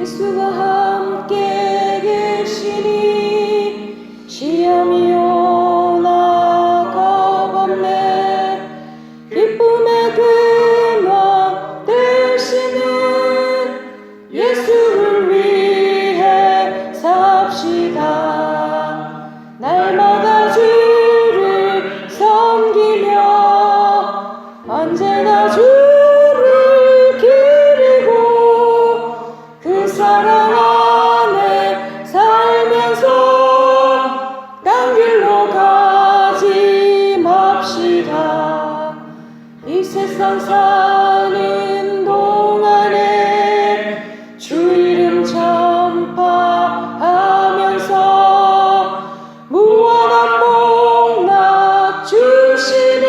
예수와 함께 계시니 시험이 오나 겁없네. 기쁨의 근원 되시는 예수를 위해 삽시다. 날마다 주를 섬기며 언제나 주를 기리고 그 사랑 안에 살면서 딴 길로 가지 맙시다. 이 세상 사는 동안에 주 이름 전파하면서 무한한 복락 주시는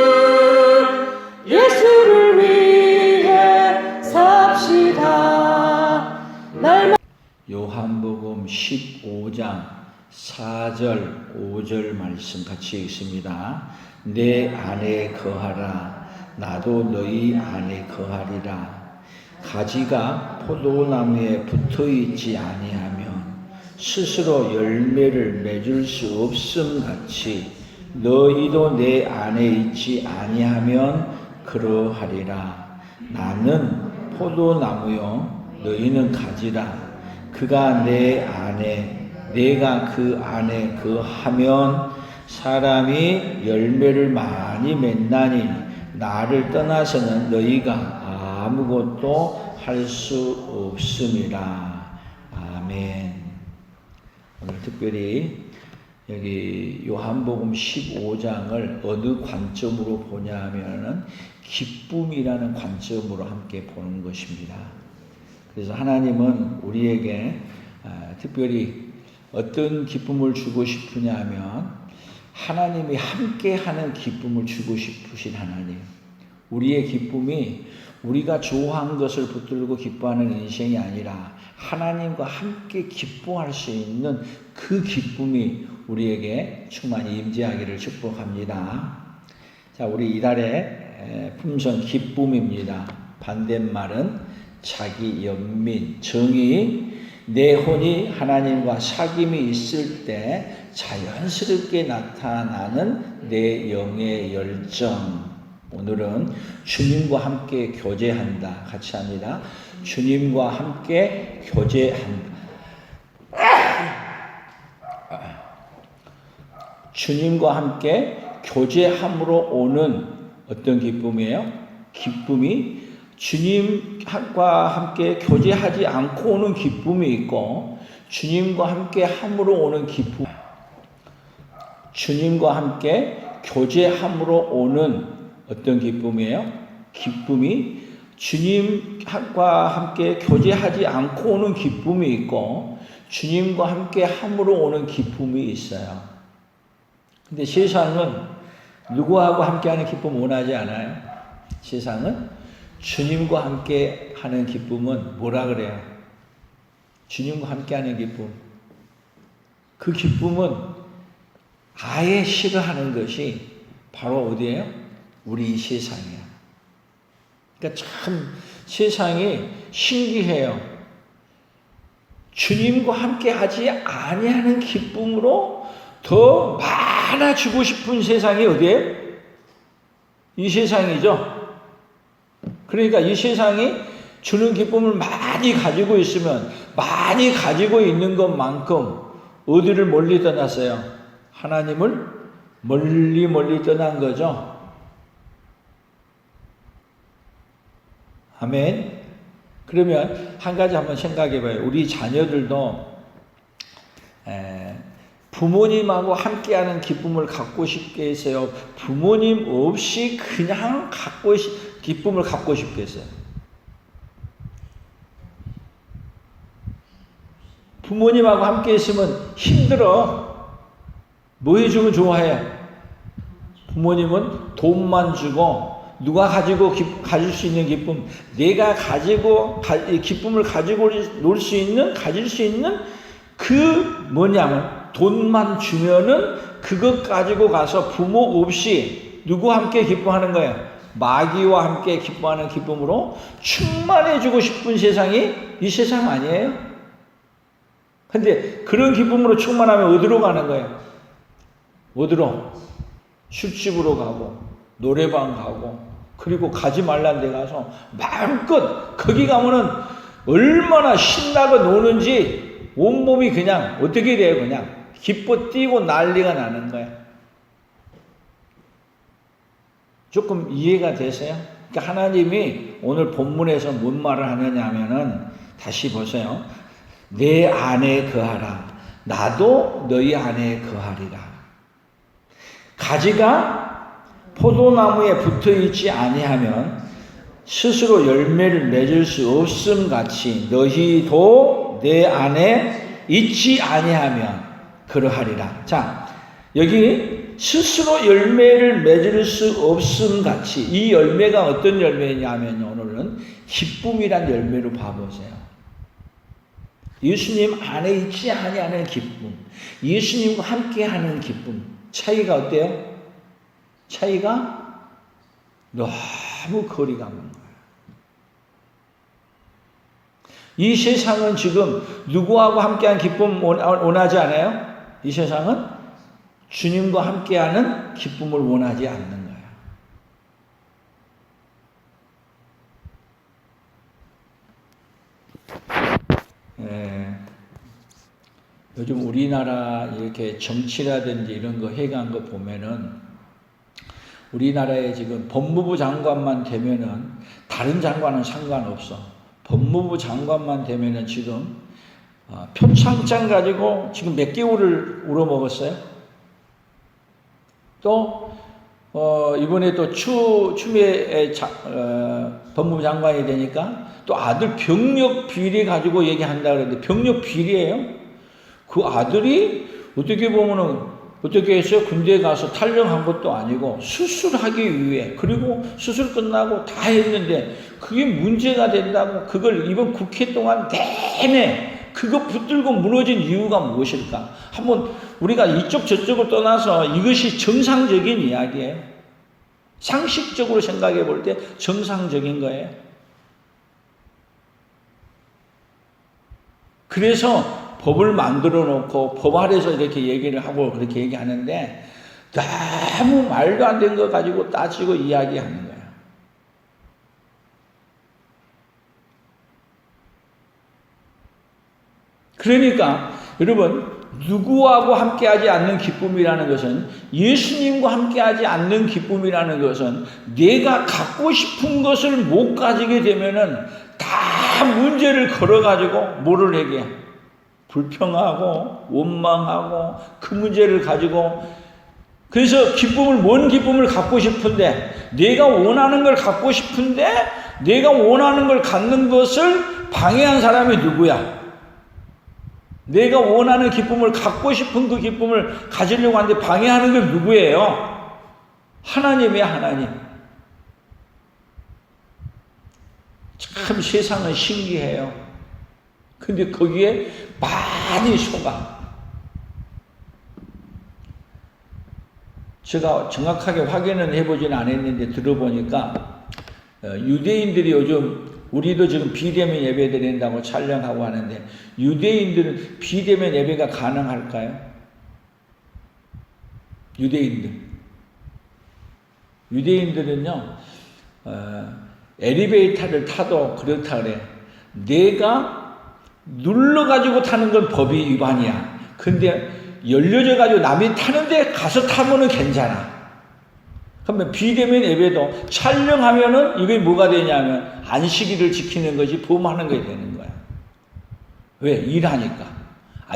예수를 위해 삽시다. 요한복음 15장 4절 5절 말씀 같이 읽습니다. 내 안에 거하라. 나도 너희 안에 거하리라. 가지가 포도나무에 붙어있지 아니하면 스스로 열매를 맺을 수 없음 같이 너희도 내 안에 있지 아니하면 그러하리라. 나는 포도나무요 너희는 가지라. 그가 내 안에 내가 그 안에 거하면 사람이 열매를 많이 맺나니 나를 떠나서는 너희가 아무것도 할 수 없음이라. 아멘. 오늘 특별히 여기 요한복음 15장을 어느 관점으로 보냐 하면은 기쁨이라는 관점으로 함께 보는 것입니다. 그래서 하나님은 우리에게 특별히 어떤 기쁨을 주고 싶으냐 하면 하나님이 함께하는 기쁨을 주고 싶으신 하나님. 우리의 기쁨이 우리가 좋아한 것을 붙들고 기뻐하는 인생이 아니라 하나님과 함께 기뻐할 수 있는 그 기쁨이 우리에게 충만히 임재하기를 축복합니다. 자, 우리 이달의 품성 기쁨입니다. 반대말은 자기 연민, 정의, 내 혼이 하나님과 사귐이 있을 때 자연스럽게 나타나는 내 영의 열정. 오늘은 주님과 함께 교제한다. 같이 합니다. 주님과 함께 교제한다. 주님과 함께 교제함으로 오는 어떤 기쁨이에요? 기쁨이 주님과 함께 교제하지 않고 오는 기쁨이 있고 주님과 함께 함으로 오는 기쁨. 주님과 함께 교제함으로 오는 어떤 기쁨이에요? 기쁨이 주님과 함께 교제하지 않고 오는 기쁨이 있고 주님과 함께 함으로 오는 기쁨이 있어요. 근데 세상은 누구하고 함께하는 기쁨 원하지 않아요? 세상은 주님과 함께 하는 기쁨은 뭐라 그래요? 주님과 함께하는 기쁨. 그 기쁨은 아예 싫어하는 것이 바로 어디예요? 우리 이 세상이야. 그러니까 참 세상이 신기해요. 주님과 함께 하지 아니하는 기쁨으로 더 많아지고 싶은 세상이 어디예요? 이 세상이죠. 그러니까 이 세상이 주는 기쁨을 많이 가지고 있으면 많이 가지고 있는 것만큼 어디를 멀리 떠났어요? 하나님을 멀리 떠난 거죠. 아멘. 그러면 한 가지 한번 생각해 봐요. 우리 자녀들도 부모님하고 함께하는 기쁨을 갖고 싶게 했어요? 부모님 없이 그냥 기쁨을 갖고 싶게 했어요? 부모님하고 함께 있으면 힘들어. 뭐 해주면 좋아해요? 부모님은 돈만 주고 누가 가질 수 있는 기쁨, 내가 기쁨을 가지고 놀 수 있는, 가질 수 있는 그 뭐냐면 돈만 주면은 그것 가지고 가서 부모 없이 누구와 함께 기뻐하는 거예요? 마귀와 함께 기뻐하는 기쁨으로 충만해지고 싶은 세상이 이 세상 아니에요? 근데 그런 기쁨으로 충만하면 어디로 가는 거예요? 어디로? 술집으로 가고 노래방 가고 그리고 가지 말란 데 가서 마음껏 거기 가면은 얼마나 신나고 노는지 온몸이 그냥 어떻게 돼요? 그냥 기뻐 뛰고 난리가 나는 거야. 조금 이해가 되세요? 그러니까 하나님이 오늘 본문에서 뭔 말을 하느냐 하면은 다시 보세요. 내 안에 거하라. 나도 너희 안에 거하리라. 가지가 포도나무에 붙어있지 아니하면 스스로 열매를 맺을 수 없음 같이 너희도 내 안에 있지 아니하면 그러하리라. 자, 여기 스스로 열매를 맺을 수 없음 같이 이 열매가 어떤 열매냐면 오늘은 기쁨이란 열매로 봐보세요. 예수님 안에 있지 아니하는 기쁨, 예수님과 함께하는 기쁨. 차이가 어때요? 차이가 너무 거리가 먼 거예요. 이 세상은 지금 누구하고 함께한 기쁨 원하지 않아요? 이 세상은 주님과 함께하는 기쁨을 원하지 않는 거예요. 요즘 우리나라 이렇게 정치라든지 이런 거 해간 거 보면은 우리나라에 지금 법무부 장관만 되면은 다른 장관은 상관없어. 법무부 장관만 되면은 지금 표창장 가지고 지금 몇 개월을 울어먹었어요. 또 이번에 또 추미애 법무부 장관이 되니까 또 아들 병력 비리 가지고 얘기한다 그랬는데 병력 비리예요? 그 아들이 어떻게 보면은 어떻게 했어요? 군대에 가서 탈영한 것도 아니고 수술하기 위해 그리고 수술 끝나고 다 했는데 그게 문제가 된다고 그걸 이번 국회 동안 내내 그거 붙들고 무너진 이유가 무엇일까? 한번 우리가 이쪽 저쪽을 떠나서 이것이 정상적인 이야기예요. 상식적으로 생각해 볼 때 정상적인 거예요. 그래서 법을 만들어 놓고 법 아래서 이렇게 얘기를 하고 그렇게 얘기하는데 너무 말도 안 되는 거 가지고 따지고 이야기하는 거예요. 그러니까 여러분 누구하고 함께하지 않는 기쁨이라는 것은 예수님과 함께하지 않는 기쁨이라는 것은 내가 갖고 싶은 것을 못 가지게 되면은 다 문제를 걸어가지고 뭐를 얘기해? 불평하고 원망하고 그 문제를 가지고 그래서 뭔 기쁨을 갖고 싶은데 내가 원하는 걸 갖고 싶은데 내가 원하는 걸 갖는 것을 방해한 사람이 누구야? 내가 원하는 기쁨을 갖고 싶은 그 기쁨을 가지려고 하는데 방해하는 건 누구예요? 하나님이야, 하나님. 참 세상은 신기해요. 근데 거기에 많이 속아. 제가 정확하게 확인은 해보지는 않았는데 들어보니까 유대인들이 요즘 우리도 지금 비대면 예배 드린다고 촬영하고 하는데 유대인들은 비대면 예배가 가능할까요? 유대인들은요 엘리베이터를 타도 그렇다 그래. 내가 눌러가지고 타는 건 법이 위반이야. 근데 열려져가지고 남이 타는데 가서 타면은 괜찮아. 그러면 비대면 예배도 촬영하면은 이게 뭐가 되냐면 안식일을 지키는 것이 범하는 게 되는 거야. 왜? 일하니까.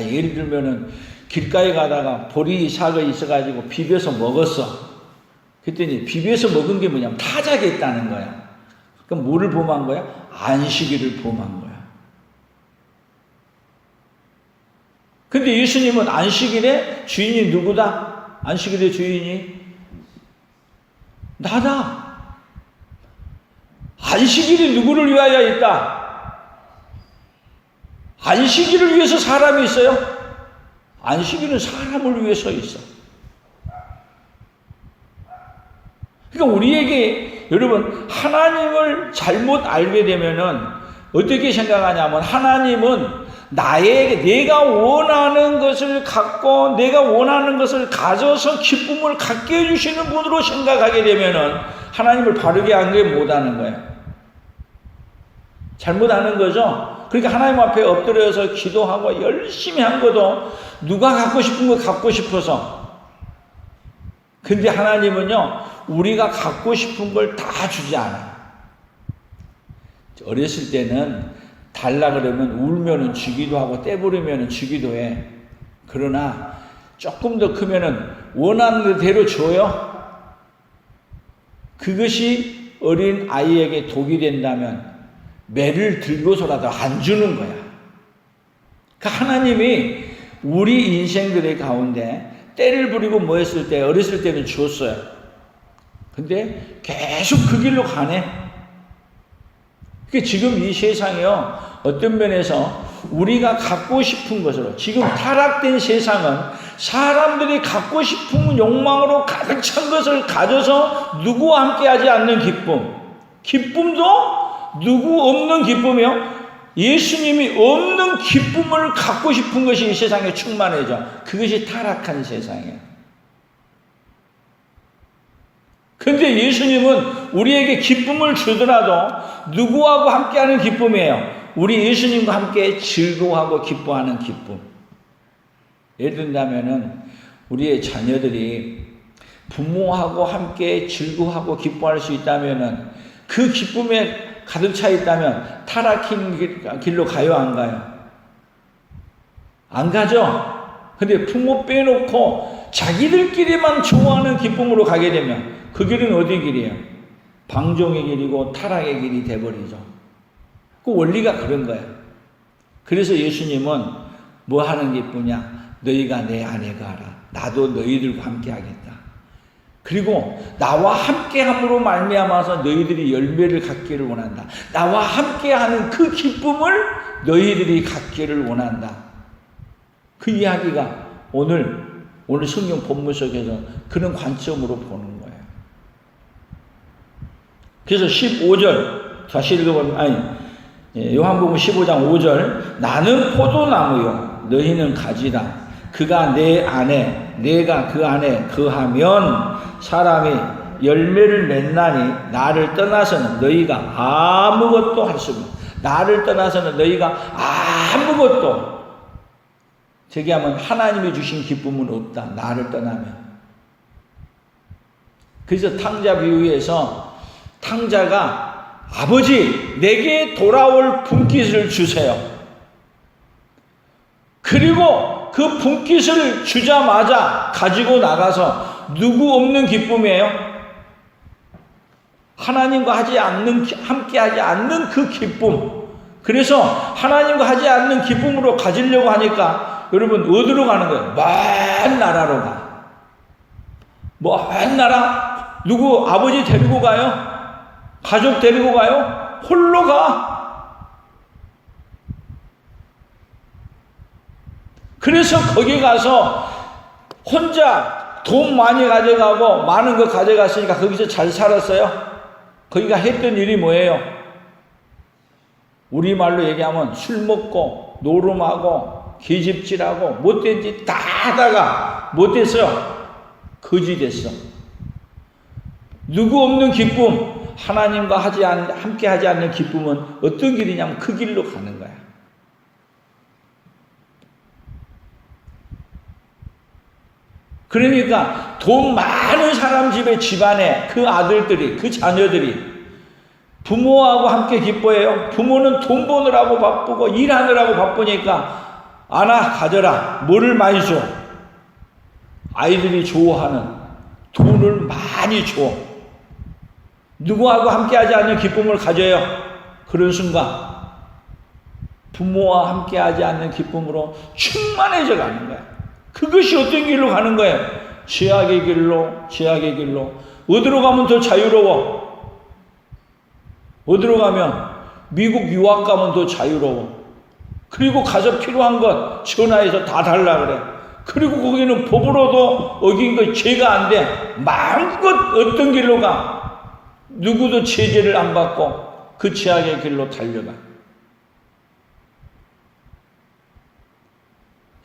예를 들면은 길가에 가다가 보리삭이 있어가지고 비벼서 먹었어. 그랬더니 비벼서 먹은 게 뭐냐면 타작이 있다는 거야. 그럼 뭐를 범한 거야? 안식일을 범한 거야. 근데 예수님은 안식일의 주인이 누구다? 안식일의 주인이 나다. 안식일이 누구를 위하여 있다? 안식일을 위해서 사람이 있어요? 안식일은 사람을 위해서 있어. 그러니까 우리에게 여러분 하나님을 잘못 알게 되면은 어떻게 생각하냐면 하나님은 내가 원하는 것을 갖고 내가 원하는 것을 가져서 기쁨을 갖게 해주시는 분으로 생각하게 되면은 하나님을 바르게 안게 못하는 거예요. 잘못하는 거죠. 그러니까 하나님 앞에 엎드려서 기도하고 열심히 한 것도 누가 갖고 싶은 거 갖고 싶어서. 근데 하나님은요, 우리가 갖고 싶은 걸 다 주지 않아요. 어렸을 때는 달라 그러면 울면은 주기도 하고 떼부리면은 주기도 해. 그러나 조금 더 크면은 원하는 대로 줘요. 그것이 어린 아이에게 독이 된다면 매를 들고서라도 안 주는 거야. 그러니까 하나님이 우리 인생들의 가운데 때를 부리고 뭐 했을 때 어렸을 때는 주었어요. 근데 계속 그 길로 가네. 그러니까 지금 이 세상이요, 어떤 면에서 우리가 갖고 싶은 것으로, 지금 타락된 세상은 사람들이 갖고 싶은 욕망으로 가득 찬 것을 가져서 누구와 함께 하지 않는 기쁨도 누구 없는 기쁨이요, 예수님이 없는 기쁨을 갖고 싶은 것이 이 세상에 충만해져. 그것이 타락한 세상이에요. 근데 예수님은 우리에게 기쁨을 주더라도 누구하고 함께하는 기쁨이에요? 우리 예수님과 함께 즐거워하고 기뻐하는 기쁨. 예를 든다면은 우리의 자녀들이 부모하고 함께 즐거워하고 기뻐할 수 있다면은 그 기쁨에 가득 차 있다면 타락한 길로 가요, 안 가요? 안 가죠? 근데 부모 빼놓고 자기들끼리만 좋아하는 기쁨으로 가게 되면 그 길은 어디 길이에요? 방종의 길이고 타락의 길이 돼버리죠. 그 원리가 그런 거예요. 그래서 예수님은 뭐 하는 기쁘냐? 너희가 내 안에 가라. 나도 너희들과 함께 하겠다. 그리고 나와 함께함으로 말미암아서 너희들이 열매를 갖기를 원한다. 나와 함께하는 그 기쁨을 너희들이 갖기를 원한다. 그 이야기가 오늘 성경 본문 속에서 그런 관점으로 보는 거예요. 그래서 15절 다시 읽어보면, 요한복음 15장 5절, 나는 포도나무요 너희는 가지라. 그가 내 안에 내가 그 안에 거하면 사람이 열매를 맺나니 나를 떠나서는 너희가 아무것도 할 수 없다. 나를 떠나서는 너희가 아무것도, 저기 하면 하나님이 주신 기쁨은 없다. 나를 떠나면. 그래서 탕자 비유에서 탕자가 아버지 내게 돌아올 분깃을 주세요. 그리고 그 분깃을 주자마자 가지고 나가서 누구 없는 기쁨이에요? 하나님과 함께 하지 않는 그 기쁨. 그래서 하나님과 하지 않는 기쁨으로 가지려고 하니까 여러분 어디로 가는 거예요? 먼 나라로 가. 먼 나라? 누구 아버지 데리고 가요? 가족 데리고 가요? 홀로 가. 그래서 거기 가서 혼자 돈 많이 가져가고 많은 거 가져갔으니까 거기서 잘 살았어요. 거기가 했던 일이 뭐예요? 우리말로 얘기하면 술 먹고 노름하고 계집질하고 못된 짓 다 하다가 못 됐어요? 거지 됐어. 누구 없는 기쁨, 하나님과 함께 하지 않는 기쁨은 어떤 길이냐면 그 길로 가는 거야. 그러니까 돈 많은 사람 집안에 그 아들들이, 그 자녀들이 부모하고 함께 기뻐해요. 부모는 돈 버느라고 바쁘고 일하느라고 바쁘니까 아나 가져라. 뭐를 많이 줘? 아이들이 좋아하는 돈을 많이 줘. 누구하고 함께하지 않는 기쁨을 가져요. 그런 순간 부모와 함께하지 않는 기쁨으로 충만해져 가는 거야. 그것이 어떤 길로 가는 거예요? 죄악의 길로. 어디로 가면 더 자유로워? 어디로 가면 미국 유학 가면 더 자유로워. 그리고 가서 필요한 것 전화해서 다 달라 그래. 그리고 거기는 법으로도 어긴 거 죄가 안 돼. 마음껏 어떤 길로 가. 누구도 제재를 안 받고 그 죄악의 길로 달려가.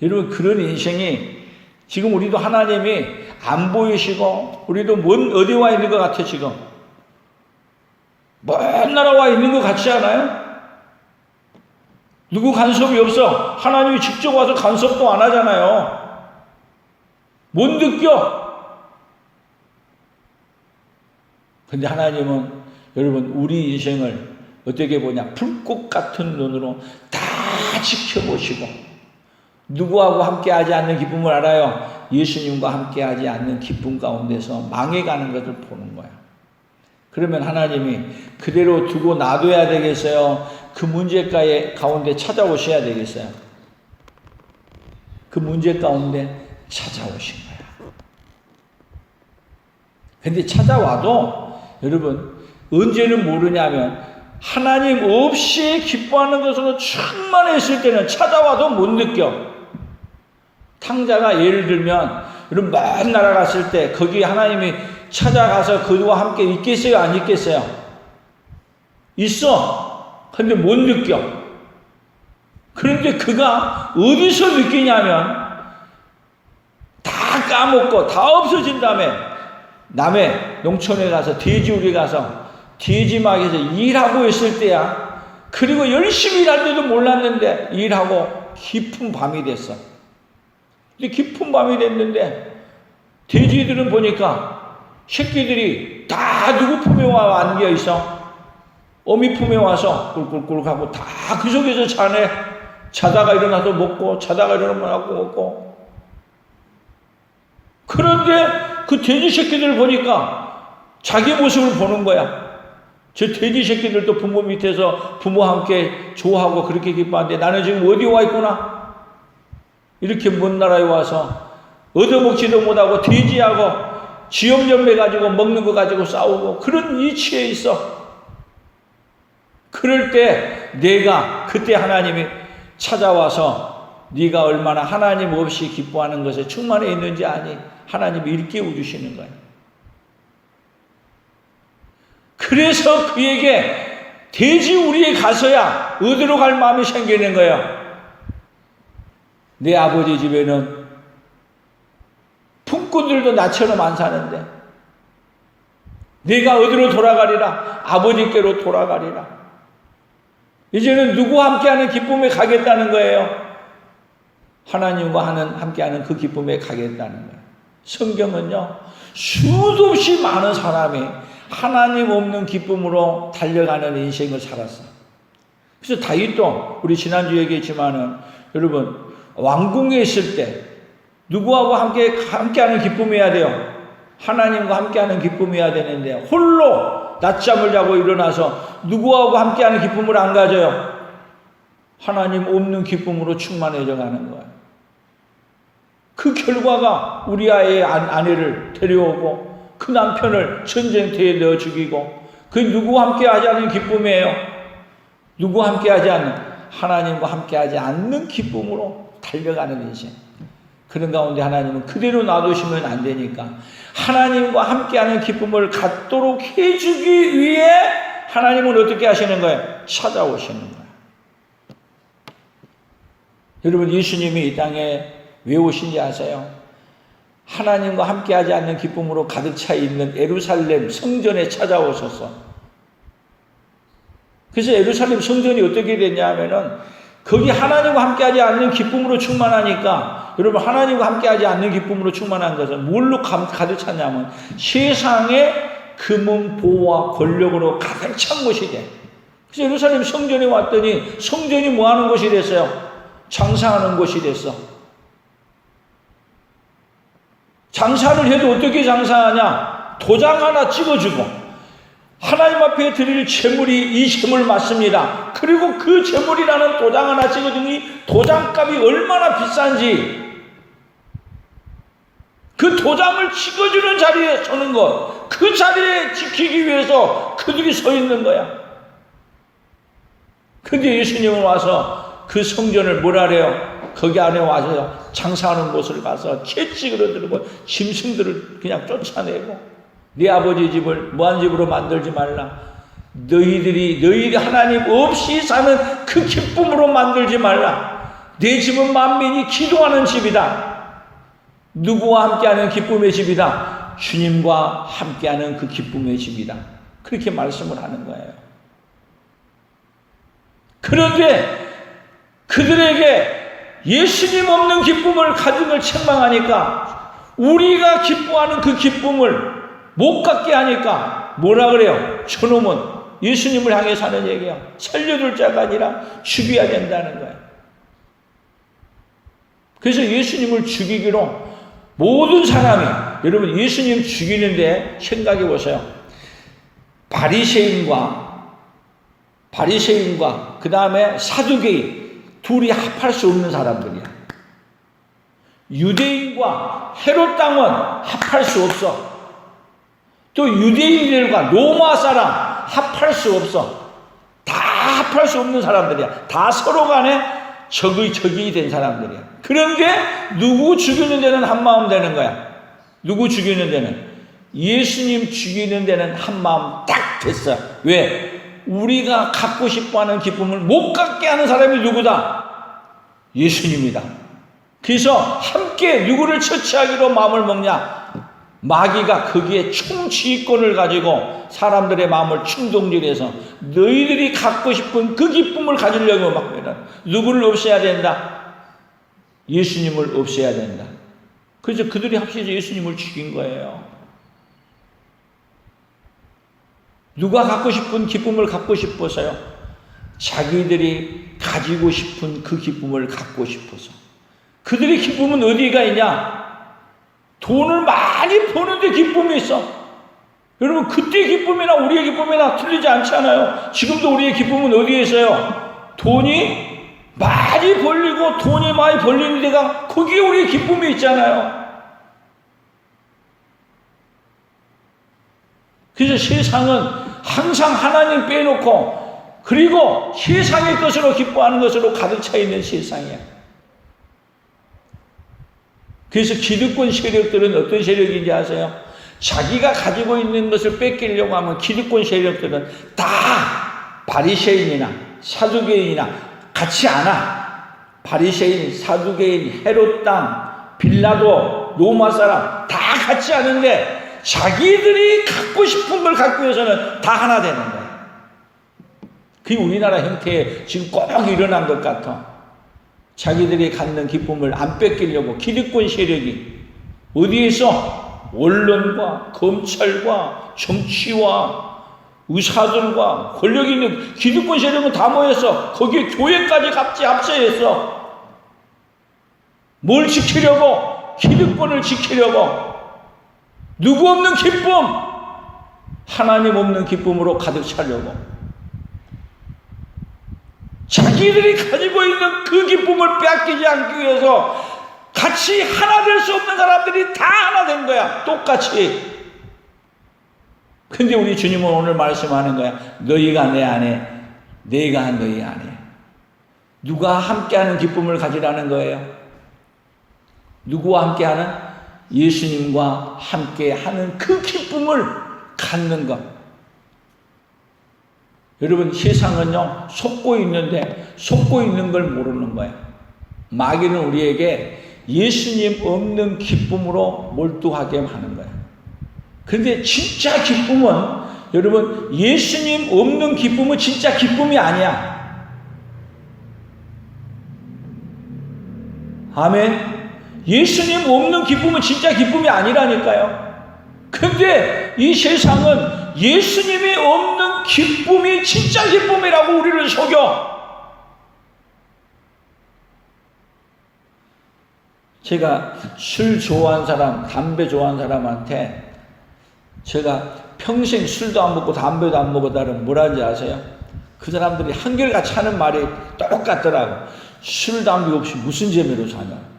여러분, 그런 인생이 지금 우리도 하나님이 안 보이시고 우리도 어디 와 있는 것 같아. 지금 먼 나라 와 있는 것 같지 않아요? 누구 간섭이 없어. 하나님이 직접 와서 간섭도 안 하잖아요. 못 느껴. 근데 하나님은 여러분 우리 인생을 어떻게 보냐, 불꽃 같은 눈으로 다 지켜보시고, 누구하고 함께하지 않는 기쁨을 알아요. 예수님과 함께하지 않는 기쁨 가운데서 망해가는 것을 보는 거예요. 그러면 하나님이 그대로 두고 놔둬야 되겠어요? 그 문제 가운데 찾아오셔야 되겠어요? 그 문제 가운데 찾아오신 거야. 근데 찾아와도 여러분 언제는 모르냐면, 하나님 없이 기뻐하는 것으로 충만했을 때는 찾아와도 못 느껴. 탕자가 예를 들면 여러분 먼 나라 갔을 때 거기 하나님이 찾아가서 그와 함께 있겠어요? 안 있겠어요? 있어. 근데 못 느껴. 그런데 그가 어디서 느끼냐면, 다 까먹고 다 없어진 다음에 남의 농촌에 가서 돼지우리 가서 돼지막에서 일하고 있을 때야. 그리고 열심히 일할 때도 몰랐는데 일하고 깊은 밤이 됐어. 근데 깊은 밤이 됐는데 돼지들은 보니까 새끼들이 다 누구 품에 와 안겨 있어? 어미 품에 와서 꿀꿀꿀 하고 다 그 속에서 자네. 자다가 일어나서 먹고, 자다가 일어나서 먹고. 그런데 그 돼지 새끼들을 보니까 자기 모습을 보는 거야. 저 돼지 새끼들도 부모 밑에서 부모와 함께 좋아하고 그렇게 기뻐하는데 나는 지금 어디 와 있구나? 이렇게 먼 나라에 와서 얻어먹지도 못하고 돼지하고 지엄점매 가지고 먹는 거 가지고 싸우고 그런 이치에 있어. 그럴 때 그때 하나님이 찾아와서 네가 얼마나 하나님 없이 기뻐하는 것에 충만해 있는지 아니? 하나님이 일깨워 주시는 거예요. 그래서 그에게 돼지우리에 가서야 어디로 갈 마음이 생기는 거예요. 내 아버지 집에는 품꾼들도 나처럼 안 사는데 내가 어디로 돌아가리라? 아버지께로 돌아가리라. 이제는 누구와 함께하는 기쁨에 가겠다는 거예요. 하나님과 함께하는 그 기쁨에 가겠다는 거예요. 성경은요, 수도 없이 많은 사람이 하나님 없는 기쁨으로 달려가는 인생을 살았어요. 그래서 다윗도 우리 지난주 얘기했지만은 여러분 왕궁에 있을 때 누구하고 함께하는 기쁨이어야 돼요. 하나님과 함께하는 기쁨이어야 되는데 홀로 낮잠을 자고 일어나서 누구하고 함께하는 기쁨을 안 가져요. 하나님 없는 기쁨으로 충만해져 가는 거예요. 그 결과가 우리아의 아내를 데려오고 그 남편을 전쟁터에 넣어 죽이고, 그게 누구와 함께하지 않는 기쁨이에요. 누구와 함께하지 않는, 하나님과 함께하지 않는 기쁨으로 달려가는 인생. 그런 가운데 하나님은 그대로 놔두시면 안 되니까 하나님과 함께하는 기쁨을 갖도록 해주기 위해 하나님은 어떻게 하시는 거예요? 찾아오시는 거예요. 여러분 예수님이 이 땅에 왜 오신지 아세요? 하나님과 함께하지 않는 기쁨으로 가득 차 있는 예루살렘 성전에 찾아오셔서, 그래서 예루살렘 성전이 어떻게 됐냐 하면은 거기 하나님과 함께하지 않는 기쁨으로 충만하니까, 여러분 하나님과 함께하지 않는 기쁨으로 충만한 것은 뭘로 가득 찼냐면 세상의 금은 보호와 권력으로 가득 찬 곳이 돼. 그래서 예루살렘 성전에 왔더니 성전이 뭐 하는 곳이 됐어요? 장사하는 곳이 됐어. 장사를 해도 어떻게 장사하냐? 도장 하나 찍어주고 하나님 앞에 드릴 재물이 이 재물 맞습니다. 그리고 그 재물이라는 도장 하나 찍어주니 도장값이 얼마나 비싼지 그 도장을 찍어주는 자리에 서는 것, 그 자리에 지키기 위해서 그들이 서 있는 거야. 근데 예수님은 와서 그 성전을 뭐라 그래요? 거기 안에 와서 장사하는 곳을 가서 채찍으로 들고 짐승들을 그냥 쫓아내고, 네 아버지 집을 무한 집으로 만들지 말라. 너희들이 하나님 없이 사는 그 기쁨으로 만들지 말라. 내 집은 만민이 기도하는 집이다. 누구와 함께하는 기쁨의 집이다. 주님과 함께하는 그 기쁨의 집이다. 그렇게 말씀을 하는 거예요. 그런데 그들에게 예수님 없는 기쁨을 가진 걸 책망하니까 우리가 기뻐하는 그 기쁨을 못 갖게 하니까 뭐라 그래요? 저놈은 예수님을 향해 사는 얘기야. 살려둘 자가 아니라 죽여야 된다는 거예요. 그래서 예수님을 죽이기로 모든 사람이, 여러분 예수님 죽이는데 생각해 보세요. 바리새인과 그 다음에 사두개인 둘이 합할 수 없는 사람들이야. 유대인과 헤롯 땅은 합할 수 없어. 또 유대인들과 로마 사람 합할 수 없어. 다 합할 수 없는 사람들이야. 다 서로 간에 적이 된 사람들이야. 그런데 누구 죽이는 데는 한마음 되는 거야. 누구 죽이는 데는? 예수님 죽이는 데는 한마음 딱 됐어. 왜? 우리가 갖고 싶어하는 기쁨을 못 갖게 하는 사람이 누구다? 예수님이다. 그래서 함께 누구를 처치하기로 마음을 먹냐? 마귀가 거기에 총지휘권을 가지고 사람들의 마음을 충동질해서 너희들이 갖고 싶은 그 기쁨을 가지려고 막 누구를 없애야 된다? 예수님을 없애야 된다. 그래서 그들이 합쳐서 예수님을 죽인 거예요. 누가 갖고 싶은 기쁨을 갖고 싶어서요? 자기들이 가지고 싶은 그 기쁨을 갖고 싶어서. 그들의 기쁨은 어디가 있냐? 돈을 많이 버는데 기쁨이 있어. 여러분 그때의 기쁨이나 우리의 기쁨이나 틀리지 않잖아요. 지금도 우리의 기쁨은 어디에 있어요? 돈이 많이 벌리고 돈이 많이 벌리는 데가 거기에 우리의 기쁨이 있잖아요. 그래서 세상은 항상 하나님 빼놓고 그리고 세상의 것으로 기뻐하는 것으로 가득 차 있는 세상이야. 그래서 기득권 세력들은 어떤 세력인지 아세요? 자기가 가지고 있는 것을 뺏기려고 하면 기득권 세력들은 다 바리새인이나 사두개인이나 같이 않아. 바리새인, 사두개인, 헤롯 땅, 빌라도, 로마 사람 다 같이 하는데 자기들이 갖고 싶은 걸 갖기 위해서는 다 하나 되는 거야. 그게 우리나라 형태에 지금 꼭 일어난 것 같아. 자기들이 갖는 기쁨을 안 뺏기려고 기득권 세력이 어디에 있어? 언론과 검찰과 정치와 의사들과 권력 있는 기득권 세력은 다 모였어. 거기에 교회까지 같이 합세했어. 뭘 지키려고? 기득권을 지키려고. 누구 없는 기쁨, 하나님 없는 기쁨으로 가득 차려고. 자기들이 가지고 있는 그 기쁨을 빼앗기지 않기 위해서 같이 하나 될 수 없는 사람들이 다 하나 된 거야. 똑같이. 근데 우리 주님은 오늘 말씀하는 거야. 너희가 내 안에, 내가 너희 안에. 누가 함께하는 기쁨을 가지라는 거예요? 누구와 함께하는? 예수님과 함께하는 그 기쁨을 갖는 것. 여러분 세상은요 속고 있는데 속고 있는 걸 모르는 거예요. 마귀는 우리에게 예수님 없는 기쁨으로 몰두하게 하는 거예요. 그런데 진짜 기쁨은 여러분 예수님 없는 기쁨은 진짜 기쁨이 아니야. 아멘. 예수님 없는 기쁨은 진짜 기쁨이 아니라니까요. 근데 이 세상은 예수님이 없는 기쁨이 진짜 기쁨이라고 우리를 속여. 제가 술 좋아하는 사람, 담배 좋아하는 사람한테 제가 평생 술도 안 먹고 담배도 안 먹었다면 뭐라는지 아세요? 그 사람들이 한결같이 하는 말이 똑같더라고. 술, 담배 없이 무슨 재미로 사냐.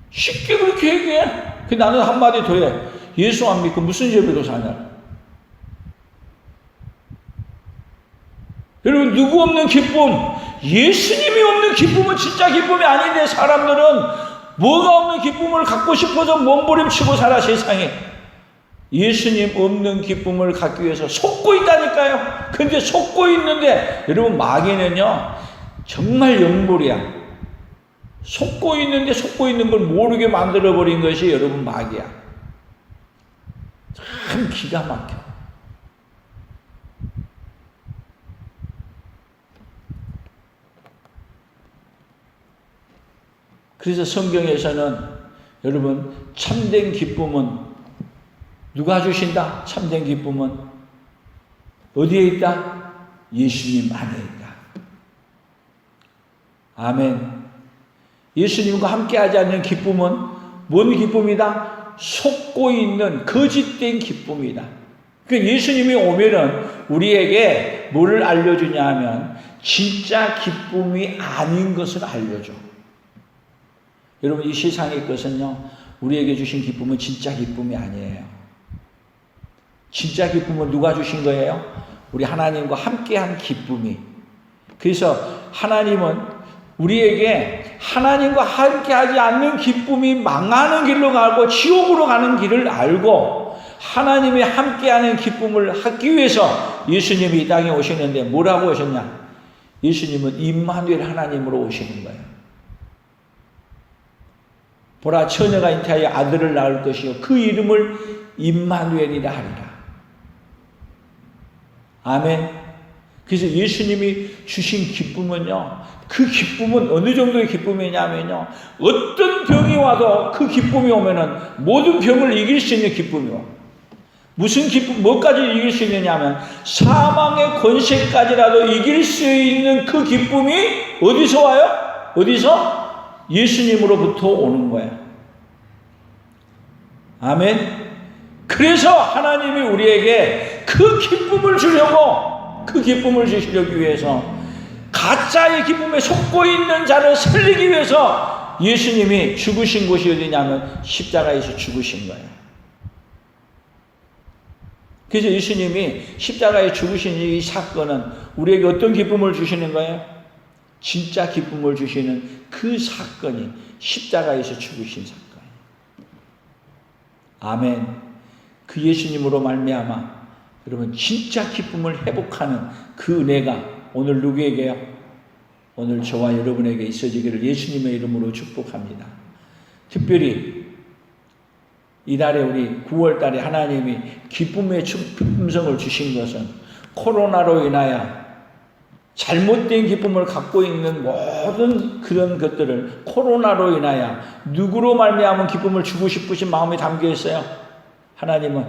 쉽게 그렇게 얘기해. 나는 한마디 더 해. 예수 안 믿고 무슨 재미로 사냐. 여러분 누구 없는 기쁨, 예수님이 없는 기쁨은 진짜 기쁨이 아닌데 사람들은 뭐가 없는 기쁨을 갖고 싶어서 몸부림치고 살아. 세상에 예수님 없는 기쁨을 갖기 위해서 속고 있다니까요. 근데 속고 있는데 여러분 마귀는요 정말 영물이야. 속고 있는데 속고 있는 걸 모르게 만들어버린 것이 여러분 마귀야. 참 기가 막혀. 그래서 성경에서는 여러분 참된 기쁨은 누가 주신다? 참된 기쁨은 어디에 있다? 예수님 안에 있다. 아멘. 예수님과 함께하지 않는 기쁨은 뭔 기쁨이다? 속고 있는 거짓된 기쁨이다. 그러니까 예수님이 오면은 우리에게 뭐를 알려주냐 하면 진짜 기쁨이 아닌 것을 알려줘. 여러분 이 세상의 것은요 우리에게 주신 기쁨은 진짜 기쁨이 아니에요. 진짜 기쁨은 누가 주신 거예요? 우리 하나님과 함께한 기쁨이. 그래서 하나님은 우리에게 하나님과 함께하지 않는 기쁨이 망하는 길로 가고 지옥으로 가는 길을 알고 하나님이 함께하는 기쁨을 하기 위해서 예수님이 이 땅에 오시는데 뭐라고 오셨냐? 예수님은 임마누엘 하나님으로 오시는 거예요. 보라 처녀가 잉태하여 아들을 낳을 것이요 그 이름을 임마누엘이라 하리라. 아멘. 그래서 예수님이 주신 기쁨은요 그 기쁨은 어느 정도의 기쁨이냐면요 어떤 병이 와도 그 기쁨이 오면은 모든 병을 이길 수 있는 기쁨이 와. 무슨 기쁨, 뭐까지 이길 수 있느냐면 사망의 권세까지라도 이길 수 있는 그 기쁨이 어디서 와요? 어디서? 예수님으로부터 오는 거야. 아멘. 그래서 하나님이 우리에게 그 기쁨을 주려고 그 기쁨을 주시려기 위해서 가짜의 기쁨에 속고 있는 자를 살리기 위해서 예수님이 죽으신 곳이 어디냐면 십자가에서 죽으신 거예요. 그래서 예수님이 십자가에 죽으신 이 사건은 우리에게 어떤 기쁨을 주시는 거예요? 진짜 기쁨을 주시는 그 사건이 십자가에서 죽으신 사건이에요. 아멘. 그 예수님으로 말미암아 여러분 진짜 기쁨을 회복하는 그 은혜가 오늘 누구에게요? 오늘 저와 여러분에게 있어지기를 예수님의 이름으로 축복합니다. 특별히 이달에 우리 9월 달에 하나님이 기쁨의 품성을 주신 것은 코로나로 인하여 잘못된 기쁨을 갖고 있는 모든 그런 것들을 코로나로 인하여 누구로 말미암은 기쁨을 주고 싶으신 마음이 담겨 있어요. 하나님은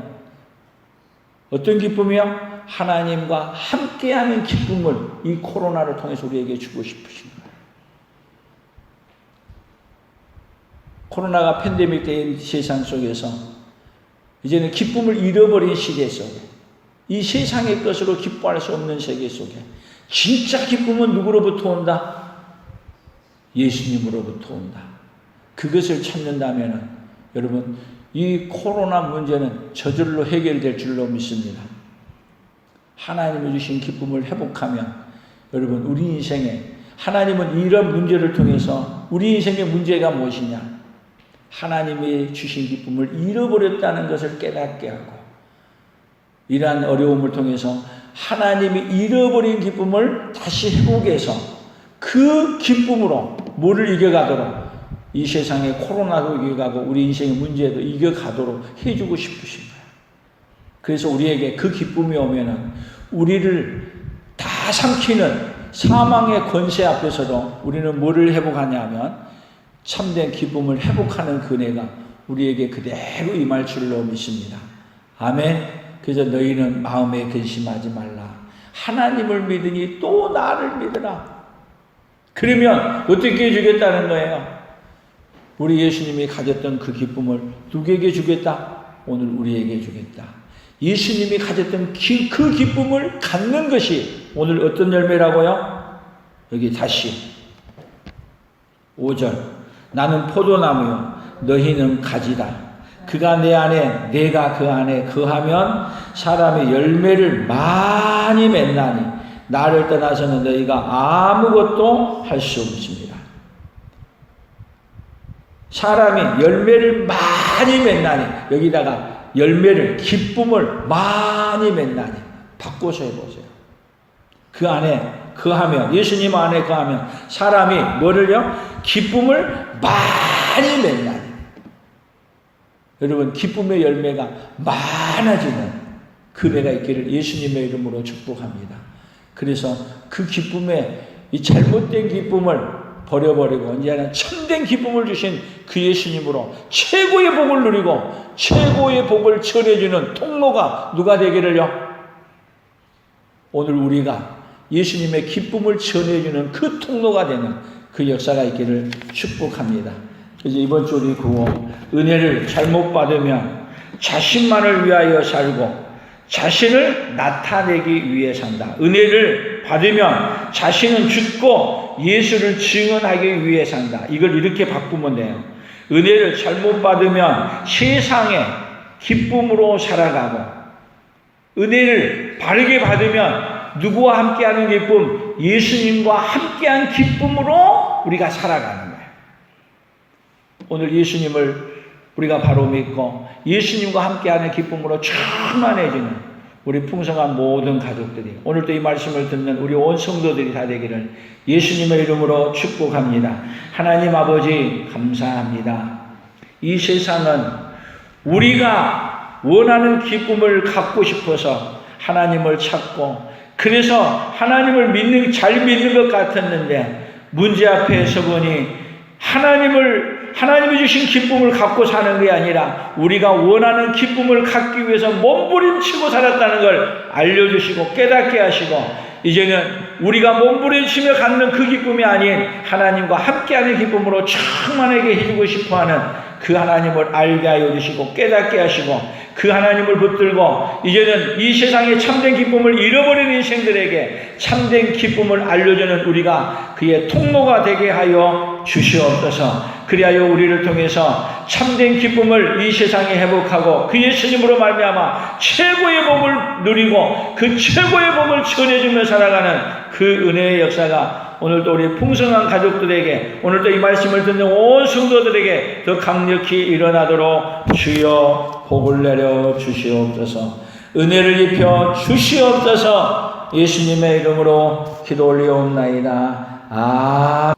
어떤 기쁨이요? 하나님과 함께하는 기쁨을 이 코로나를 통해서 우리에게 주고 싶으신 거예요. 코로나가 팬데믹 된 세상 속에서 이제는 기쁨을 잃어버린 시대 속에 이 세상의 것으로 기뻐할 수 없는 세계 속에 진짜 기쁨은 누구로부터 온다? 예수님으로부터 온다. 그것을 찾는다면 여러분 이 코로나 문제는 저절로 해결될 줄로 믿습니다. 하나님이 주신 기쁨을 회복하면 여러분 우리 인생에 하나님은 이런 문제를 통해서 우리 인생의 문제가 무엇이냐? 하나님이 주신 기쁨을 잃어버렸다는 것을 깨닫게 하고 이러한 어려움을 통해서 하나님이 잃어버린 기쁨을 다시 회복해서 그 기쁨으로 뭐를 이겨가도록 이 세상의 코로나도 이겨가고 우리 인생의 문제도 이겨가도록 해주고 싶으신 거예요. 그래서 우리에게 그 기쁨이 오면은 우리를 다 삼키는 사망의 권세 앞에서도 우리는 뭐를 회복하냐면 참된 기쁨을 회복하는 그 은혜가 우리에게 그대로 임할 줄로 믿습니다. 아멘. 그래서 너희는 마음에 근심하지 말라. 하나님을 믿으니 또 나를 믿으라. 그러면 어떻게 해주겠다는 거예요? 우리 예수님이 가졌던 그 기쁨을 누구에게 주겠다? 오늘 우리에게 주겠다. 예수님이 가졌던 그 기쁨을 갖는 것이 오늘 어떤 열매라고요? 여기 다시 5절 나는 포도나무요 너희는 가지다. 그가 내 안에 내가 그 안에 거하면 사람의 열매를 많이 맺나니 나를 떠나서는 너희가 아무것도 할 수 없습니다. 사람이 열매를 많이 맺나니 여기다가 열매를 기쁨을 많이 맺나니 바꿔서 해보세요. 그 안에 거하면, 예수님 안에 거하면 사람이 뭐를요? 기쁨을 많이 맺나니. 여러분, 기쁨의 열매가 많아지는 그대가 있기를 예수님의 이름으로 축복합니다. 그래서 그 기쁨에, 이 잘못된 기쁨을 버려버리고 이제는 참된 기쁨을 주신 그 예수님으로 최고의 복을 누리고 최고의 복을 전해주는 통로가 누가 되기를요? 오늘 우리가 예수님의 기쁨을 전해주는 그 통로가 되는 그 역사가 있기를 축복합니다. 그래서 이번 주 우리 구호, 은혜를 잘못 받으면 자신만을 위하여 살고 자신을 나타내기 위해 산다. 은혜를 받으면 자신은 죽고 예수를 증언하기 위해 산다. 이걸 이렇게 바꾸면 돼요. 은혜를 잘못 받으면 세상의 기쁨으로 살아가고, 은혜를 바르게 받으면 누구와 함께하는 기쁨? 예수님과 함께한 기쁨으로 우리가 살아가는 거예요. 오늘 예수님을 우리가 바로 믿고 예수님과 함께하는 기쁨으로 충만해지는 우리 풍성한 모든 가족들이, 오늘도 이 말씀을 듣는 우리 온 성도들이 다 되기를 예수님의 이름으로 축복합니다. 하나님 아버지 감사합니다. 이 세상은 우리가 원하는 기쁨을 갖고 싶어서 하나님을 찾고, 그래서 하나님을 잘 믿는 것 같았는데 문제 앞에 서보니 하나님이 주신 기쁨을 갖고 사는 게 아니라 우리가 원하는 기쁨을 갖기 위해서 몸부림치고 살았다는 걸 알려주시고 깨닫게 하시고, 이제는 우리가 몸부림치며 갖는 그 기쁨이 아닌 하나님과 함께하는 기쁨으로 충만하게 해주고 싶어하는 그 하나님을 알게 하여 주시고 깨닫게 하시고, 그 하나님을 붙들고 이제는 이 세상의 참된 기쁨을 잃어버린 인생들에게 참된 기쁨을 알려주는 우리가 그의 통로가 되게 하여 주시옵소서. 그리하여 우리를 통해서 참된 기쁨을 이 세상에 회복하고 그 예수님으로 말미암아 최고의 복을 누리고 그 최고의 복을 전해주며 살아가는 그 은혜의 역사가 오늘도 우리 풍성한 가족들에게, 오늘도 이 말씀을 듣는 온 성도들에게 더 강력히 일어나도록 주여 복을 내려 주시옵소서. 은혜를 입혀 주시옵소서. 예수님의 이름으로 기도 올리옵나이다. 아멘.